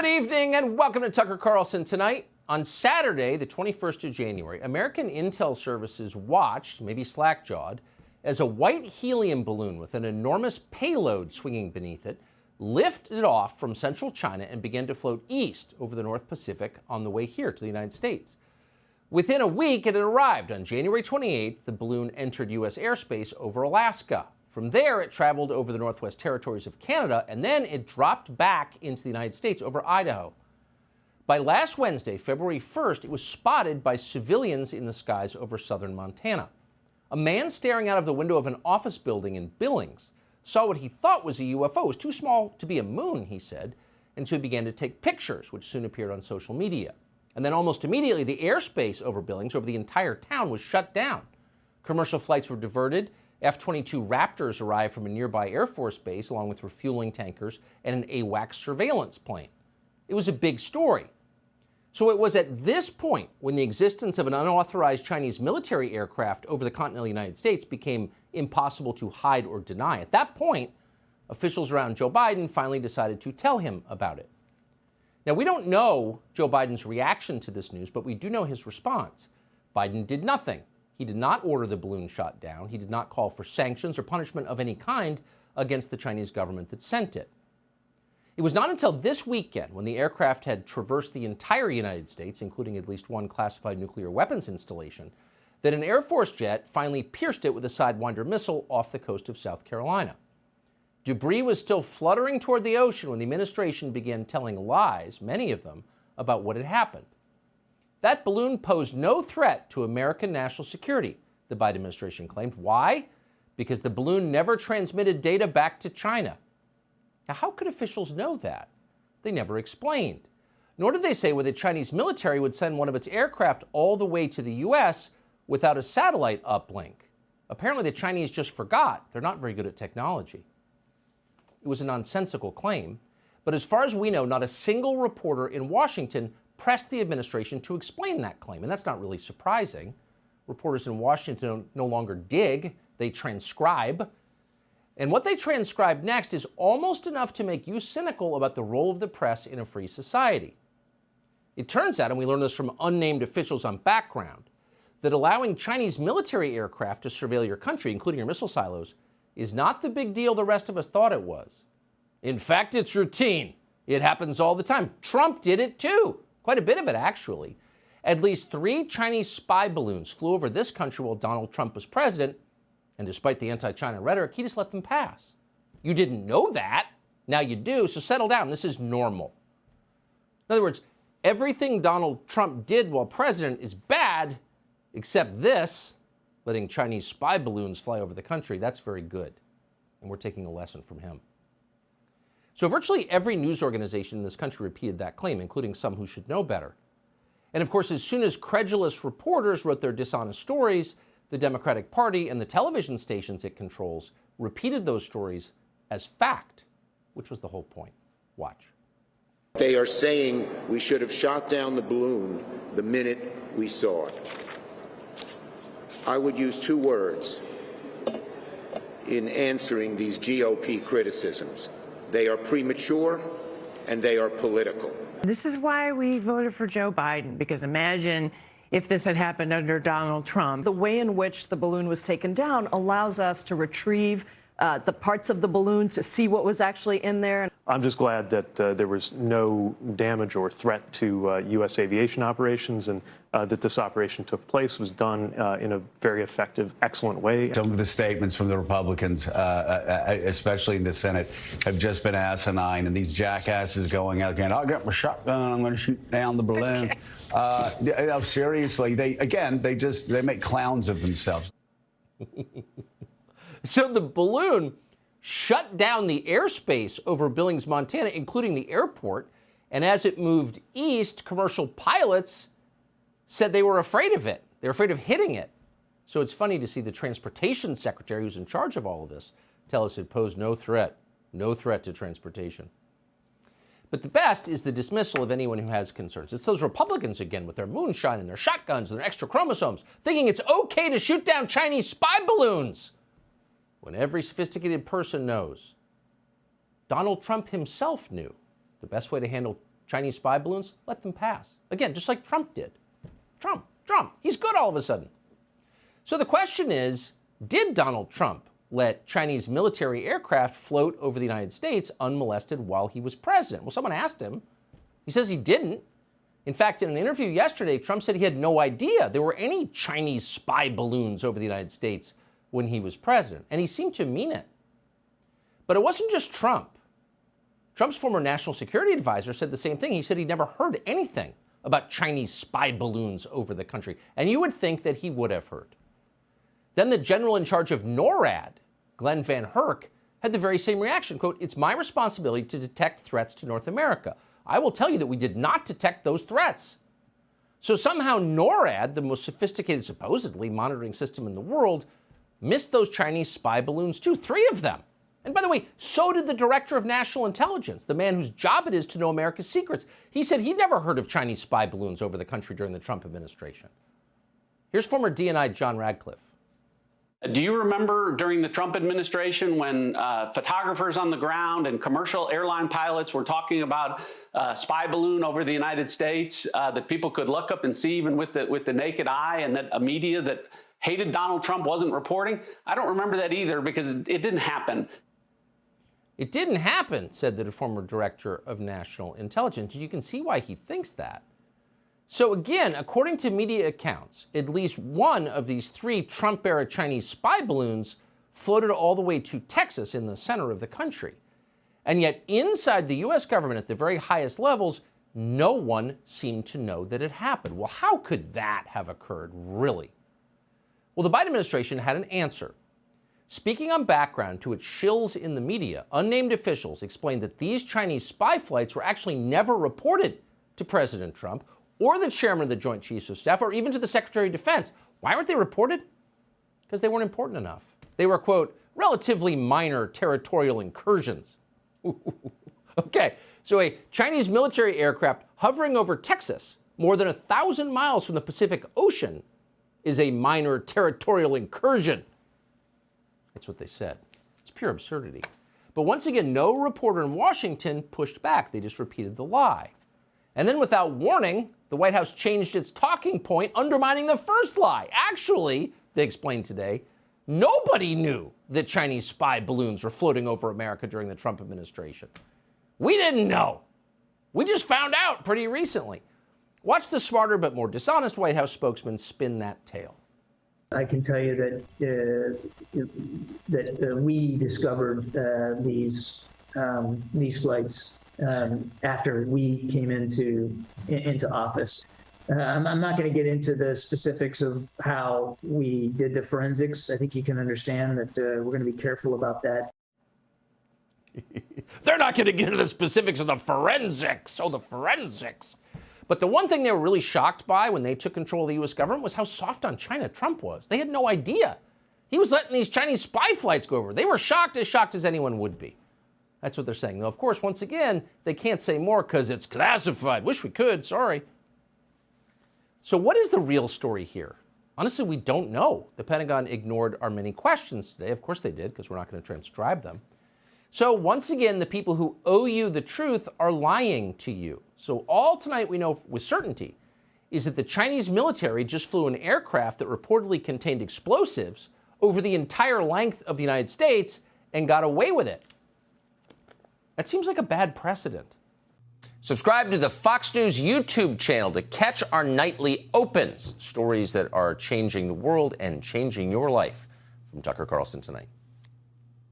Good evening and welcome to Tucker Carlson Tonight. On Saturday, the 21st of January, American intel services watched, maybe slack-jawed, as a white helium balloon with an enormous payload swinging beneath it lifted off from central China and began to float east over the North Pacific on the way here to the United States. Within a week, it had arrived. On January 28th, the balloon entered U.S. airspace over Alaska. From there, it traveled over the Northwest Territories of Canada, and then it dropped back into the United States over Idaho. By last Wednesday, February 1st, it was spotted by civilians in the skies over southern Montana. A man staring out of the window of an office building in Billings saw what he thought was a UFO. It was too small to be a moon, he said, and so he began to take pictures, which soon appeared on social media. And then almost immediately, the airspace over Billings, over the entire town, was shut down. Commercial flights were diverted. F-22 Raptors arrived from a nearby Air Force base, along with refueling tankers and an AWACS surveillance plane. It was a big story. So it was at this point when the existence of an unauthorized Chinese military aircraft over the continental United States became impossible to hide or deny. At that point, officials around Joe Biden finally decided to tell him about it. Now, we don't know Joe Biden's reaction to this news, but we do know his response. Biden did nothing. He did not order the balloon shot down. He did not call for sanctions or punishment of any kind against the Chinese government that sent it. It was not until this weekend, when the aircraft had traversed the entire United States, including at least one classified nuclear weapons installation, that an Air Force jet finally pierced it with a Sidewinder missile off the coast of South Carolina. Debris was still fluttering toward the ocean when the administration began telling lies, many of them, about what had happened. That balloon posed no threat to American national security, the Biden administration claimed. Why? Because the balloon never transmitted data back to China. Now, how could officials know that? They never explained. Nor did they say whether the Chinese military would send one of its aircraft all the way to the U.S. without a satellite uplink. Apparently, the Chinese just forgot. They're not very good at technology. It was a nonsensical claim, but as far as we know, not a single reporter in Washington pressed the administration to explain that claim, and that's not really surprising. Reporters in Washington no longer dig, they transcribe. And what they transcribe next is almost enough to make you cynical about the role of the press in a free society. It turns out, and we learned this from unnamed officials on background, that allowing Chinese military aircraft to surveil your country, including your missile silos, is not the big deal the rest of us thought it was. In fact, it's routine. It happens all the time. Trump did it too. Quite a bit of it, actually. At least 3 Chinese spy balloons flew over this country while Donald Trump was president, and despite the anti-China rhetoric, he just let them pass. You didn't know that. Now you do, so settle down. This is normal. In other words, everything Donald Trump did while president is bad, except this, letting Chinese spy balloons fly over the country. That's very good, and we're taking a lesson from him. So virtually every news organization in this country repeated that claim, including some who should know better. And of course, as soon as credulous reporters wrote their dishonest stories, the Democratic Party and the television stations it controls repeated those stories as fact, which was the whole point. Watch. They are saying we should have shot down the balloon the minute we saw it. I would use 2 words in answering these GOP criticisms. They are premature and they are political. This is why we voted for Joe Biden, because imagine if this had happened under Donald Trump. The way in which the balloon was taken down allows us to retrieve the parts of the balloon to see what was actually in there. I'm just glad that there was no damage or threat to U.S. aviation operations, and that this operation took place, was done in a very effective, excellent way. Some of the statements from the Republicans, especially in the Senate, have just been asinine, and these jackasses going out again, I'll get my shotgun, I'm going to shoot down the balloon. Okay. Seriously, they make clowns of themselves. So the balloon shut down the airspace over Billings, Montana, including the airport. And as it moved east, commercial pilots said they were afraid of it. They were afraid of hitting it. So it's funny to see the transportation secretary, who's in charge of all of this, tell us it posed no threat to transportation. But the best is the dismissal of anyone who has concerns. It's those Republicans again with their moonshine and their shotguns and their extra chromosomes, thinking it's okay to shoot down Chinese spy balloons, when every sophisticated person knows, Donald Trump himself knew, the best way to handle Chinese spy balloons, let them pass. Again, just like Trump did. Trump, he's good all of a sudden. So the question is, did Donald Trump let Chinese military aircraft float over the United States unmolested while he was president? Well, someone asked him. He says he didn't. In fact, in an interview yesterday, Trump said he had no idea there were any Chinese spy balloons over the United States when he was president, and he seemed to mean it. But it wasn't just Trump. Trump's former national security advisor said the same thing. He said he'd never heard anything about Chinese spy balloons over the country, and you would think that he would have heard. Then the general in charge of NORAD, Glenn Van Herk, had the very same reaction. Quote, "It's my responsibility to detect threats to North America. I will tell you that we did not detect those threats." So somehow NORAD, the most sophisticated, supposedly, monitoring system in the world, missed those Chinese spy balloons too, 3 of them. And by the way, so did the director of national intelligence, the man whose job it is to know America's secrets. He said he'd never heard of Chinese spy balloons over the country during the Trump administration. Here's former DNI John Radcliffe. Do you remember during the Trump administration when photographers on the ground and commercial airline pilots were talking about a spy balloon over the United States that people could look up and see even with the naked eye, and that a media that hated Donald Trump wasn't reporting? I don't remember that either, because it didn't happen. It didn't happen, said the former director of national intelligence. You can see why he thinks that. So again, according to media accounts, at least one of these 3 Trump-era Chinese spy balloons floated all the way to Texas in the center of the country. And yet inside the U.S. government at the very highest levels, no one seemed to know that it happened. Well, how could that have occurred, really? Well, the Biden administration had an answer. Speaking on background to its shills in the media, unnamed officials explained that these Chinese spy flights were actually never reported to President Trump or the chairman of the Joint Chiefs of Staff, or even to the Secretary of Defense. Why weren't they reported? Because they weren't important enough. They were, quote, relatively minor territorial incursions. Okay, so a Chinese military aircraft hovering over Texas, more than 1,000 miles from the Pacific Ocean, is a minor territorial incursion. That's what they said. It's pure absurdity. But once again, no reporter in Washington pushed back. They just repeated the lie. And then without warning, the White House changed its talking point, undermining the first lie. Actually, they explained today, nobody knew that Chinese spy balloons were floating over America during the Trump administration. We didn't know. We just found out pretty recently. Watch the smarter but more dishonest White House spokesman spin that tale. I can tell you that we discovered these flights after we came into office. I'm not going to get into the specifics of how we did the forensics. I think you can understand that we're going to be careful about that. They're not going to get into the specifics of the forensics. Oh, the forensics. But the one thing they were really shocked by when they took control of the U.S. government was how soft on China Trump was. They had no idea. He was letting these Chinese spy flights go over. They were shocked as anyone would be. That's what they're saying. Now, of course, once again, they can't say more because it's classified. Wish we could, sorry. So what is the real story here? Honestly, we don't know. The Pentagon ignored our many questions today. Of course they did, because we're not going to transcribe them. So once again, the people who owe you the truth are lying to you. So all tonight we know with certainty is that the Chinese military just flew an aircraft that reportedly contained explosives over the entire length of the United States and got away with it. That seems like a bad precedent. Subscribe to the Fox News YouTube channel to catch our nightly opens, stories that are changing the world and changing your life. From Tucker Carlson Tonight.